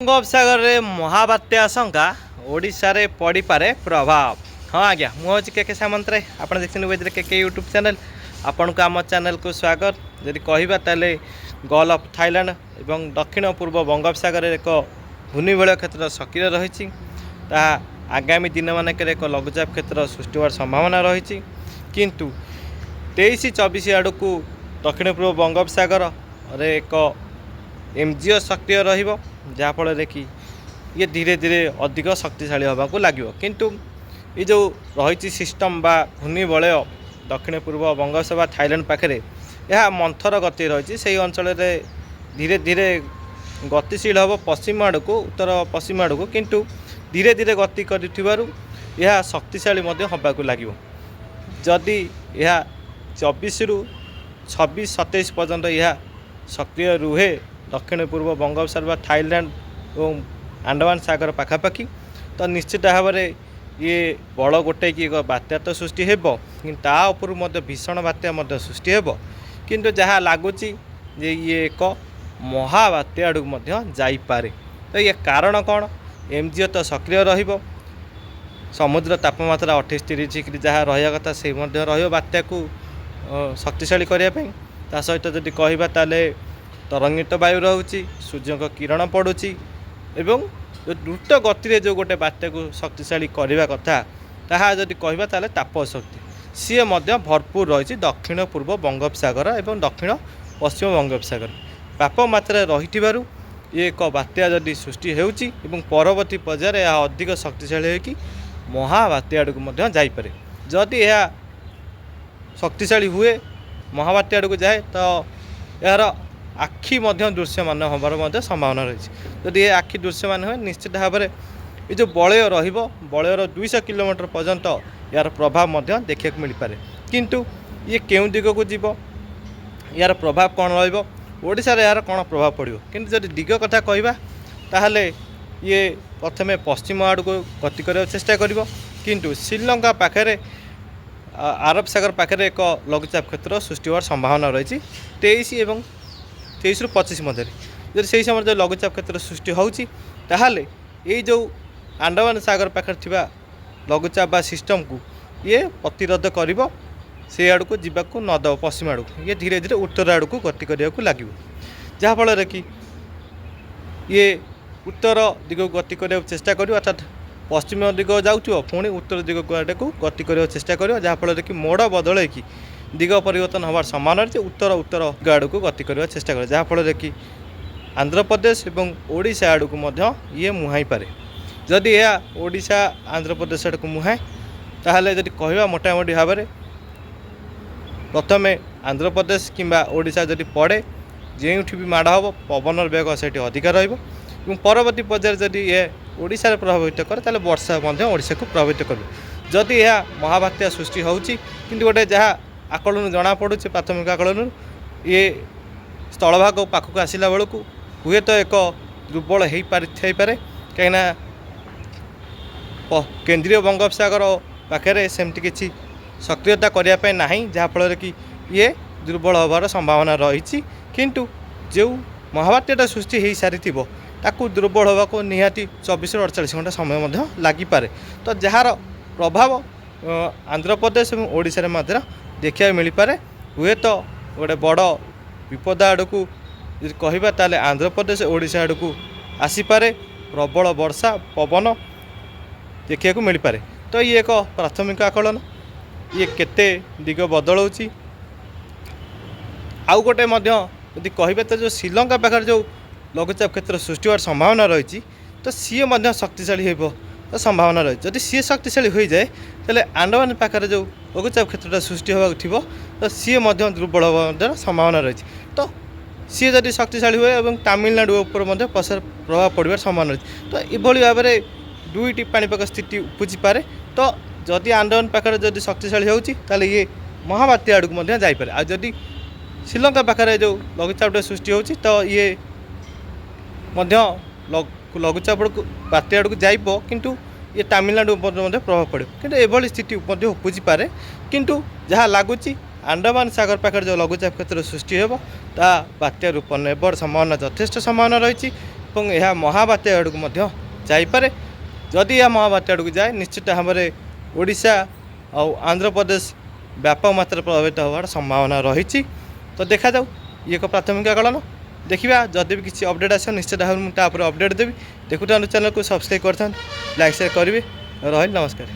बंगोपसागर रे महाबात्या आशंका ओडिशा रे पड़ी पारे प्रभाव। हाँ आज्ञा मुझे के सामंतरे आप देखते वेदर के यूट्यूब चैनल आपण को आम चैनल को स्वागत। जदि कहबा ताले गल्फ ऑफ थाईलैंड एवं दक्षिण पूर्व बंगोपसागर एक घूर्णिबलय क्षेत्र सक्रिय रही आगामी दिन मानक एक लघुचाप क्षेत्र सृष्टि होवार संभावना रही किंतु 23-24 आड़ को दक्षिण पूर्व बंगोपसागर रे एक एमजीओ सक्रिय रहिबो जहाँफल कि ये धीरे धीरे अधिक शक्तिशाली होगा लगे किंतु ये जो रही सिस्टम बा घूर्णिबलय दक्षिण पूर्व बंगोपसागर थाईलैंड पाखे यह मंथर गति रही से अंचल धीरे धीरे गतिशील हम पश्चिम आड़ को उत्तर पश्चिम आड़ को किंतु धीरे धीरे गति कर शक्तिशाली होगा लगे जदि यह 24 रु 26-27 पर्यंत यह सक्रिय रुहे दक्षिण पूर्व बंगोपसागर थाईलैंड और अंडमान सागर पाखापाखि तो निश्चित भाव में ये बड़ गोटे कि बात्या तो सृष्टि हेब कि भीषण बात्या सृष्टि हेब किंतु जहाँ लगुच ये एक महाबात्या आड़क जापे। तो ये कारण कौन एमजीओ तो सक्रिय रहिबो समुद्र तापमात्रा 28-30 डिग्री जहाँ रहा कथा से बात्या को शक्तिशाली करने ता सहित जदि कहबा ताले तरंगित वायु रोचे सूर्य को किरण पड़ुची एवं जो द्रुत गति जो गोटे बात्या को शक्तिशाली करने कथा ताहा जदि कहबा ताले ताप शक्ति सी भरपूर रही दक्षिण पूर्व बंगोपसागर एवं दक्षिण पश्चिम बंगोपसागर व्यापक मात्रा रही ये एक बात्या जदि सृष्टि होउची एवं परवर्ती पर्यायर यह अधिक शक्तिशाली होकि महाबात्या आड़क जापे। जदि यह शक्तिशाली हुए महाबात्या आड़क जाए तो यार आखि दृश्यमान होबार संभावना रही जदि ये आखि दृश्यमान हुए निश्चित भाव में ये जो बलय बलयर 200 किलोमीटर पर्यंत यार प्रभाव देखा मिल पारे किंतु ये क्यों दिग को जीव यार प्रभाव कौन रोशा यार कौन प्रभाव पड़ो किंतु जदि दिग कथा कहबा ताहले ये प्रथमे पश्चिम आड़ को गति करने चेष्टा करिवो किंतु श्रीलंका पाखे आरब सागर पाखे एक लघुचाप क्षेत्र सृष्टि होवार संभावना रही 23 रु 25 मध्य जब से समय जो लघुचाप क्षेत्र सृष्टि होची ताहले ये जो अंडमान सागर पाखे थिबा लघुचाप बा सिस्टम को ये प्रतिरोध करिवो से आड़ को जीवाक नदब पश्चिम आड़ को ये धीरे धीरे उत्तर आड़ को गति करने लगे जहाँफल कि ये उत्तर दिग गति करने चेष्टा कर अर्थात पश्चिम दिग जाऊँ पुणी उत्तर दिग आड़ को गति करने चेष्टा कर जहाँफल कि मोड़ बदल कि दिग परिवर्तन होवार संभावना रही उत्तर उत्तर आड़ को गति करने चेष्टा कर जहाँफल कि आंध्र प्रदेश और ओडिशा आड़ को ये मुहाई पारे जदि यह ओडिशा आंध्र प्रदेश आड़ को मुहाए ताहले जदि कहवा मोटामोटी भाव में प्रथमे आंध्र प्रदेश किंबा ओडिशा जदि पड़े जो भी माड़ हम पवन वेग से अधिका परवर्ती पर्यायर जदि ये ओडिशा प्रभावित करे ताले वर्षा ओडिशा को प्रभावित कर जदि यह महाबात्या सृष्टि होउची किंतु गोटे जहाँ आकलन जना पड़ू प्राथमिक आकलन ये स्थलभाग पाखक आसला बेलू हुए तो एक दुर्बल हो पारे कहीं केंद्रीय बंगोपसागर पाखे सेमती किसी सक्रियता करने ना जहाँफल कि ये दुर्बल होबार संभावना रही किंतु जो महाबात्याटा सृष्टि हो सारी ताकू दुर्बल होगा को निहाती 24 ରୁ 48 घंटा समय लगिपे। तो जार प्रभाव आंध्र प्रदेश और ओडिशा देखा मिल पारे हुए तो गोटे बड़ विपद आड़ को कहबा ताले आंध्र प्रदेश ओडिशा आड़ को आसीपारे प्रबल वर्षा पवन देखा मिल पारे। तो ये एक प्राथमिक आकलन ये केते दिग बदलाउची आउ गोटे यदि कहबे तो जो श्रीलंका पाखे जो लघुचाप क्षेत्र सृष्टि होवार संभावना रही तो सी शक्तिशाली हो संभावना रही जदि सी शक्तिशाली हो जाए तेल अंडमान पाखे जो लघुचाप क्षेत्रटा सृष्टि होगा थी तो सी दुर्बल होवार संभावना रही तो सी जदि शक्तिशाली हुए और तमिलनाडु उपर प्रभाव पड़ार संभावना रही तो यह भाव में दुईटी पाणीपाग स्थिति उपजी पारे। तो जदि अंडमान पाखे जदि शक्तिशाली होती ये महाबात्या आड़क जापे आ जदि श्रीलंका पाखे जो लघुचाप सृष्टि होती तो ये लघुचाप बात्या आड़क जाइब किंतु ये तमिलनाडु प्रभाव पड़े किंतु एभली स्थिति उपजी पारे किंतु जहाँ लगुच अंडमान सागर पाखे जो लघुचाप क्षेत्र सृष्टि हो बात्या रूप नेबर संभावना यथेष्ट संभावना रही ଏବଂ ଏହା ମହାବାତ୍ୟା ଆଡ଼କୁ ମଧ୍ୟ ଯାଇପାରେ। ଯଦି ଏହା ମହାବାତ୍ୟା ଆଡ଼କୁ ଯାଏ ନିଶ୍ଚିତ ଭାବରେ ଓଡ଼ିଶା ଆଉ ଆନ୍ଧ୍ରପ୍ରଦେଶ ବ୍ୟାପକ ମାତ୍ରାରେ ପ୍ରଭାବିତ ହେବାର ସମ୍ଭାବନା ରହିଛି। ତ ଦେଖାଯାଉ, ଇଏ ଏକ ପ୍ରାଥମିକ ଆକଳନ। ଦେଖିବା ଯଦି ବି କିଛି ଅପଡ଼େଟ୍ ଆସିବ ନିଶ୍ଚିତ ଭାବରେ ମୁଁ ତା ଉପରେ ଅପଡ଼େଟ୍ ଦେବି। ଦେଖୁଥାନ୍ତୁ ଚ୍ୟାନେଲକୁ ସବସ୍କ୍ରାଇବ୍ କରିଥାନ୍ତୁ, ଲାଇକ୍ ସେୟାର କରିବେ। ରହିଲି, ନମସ୍କାର।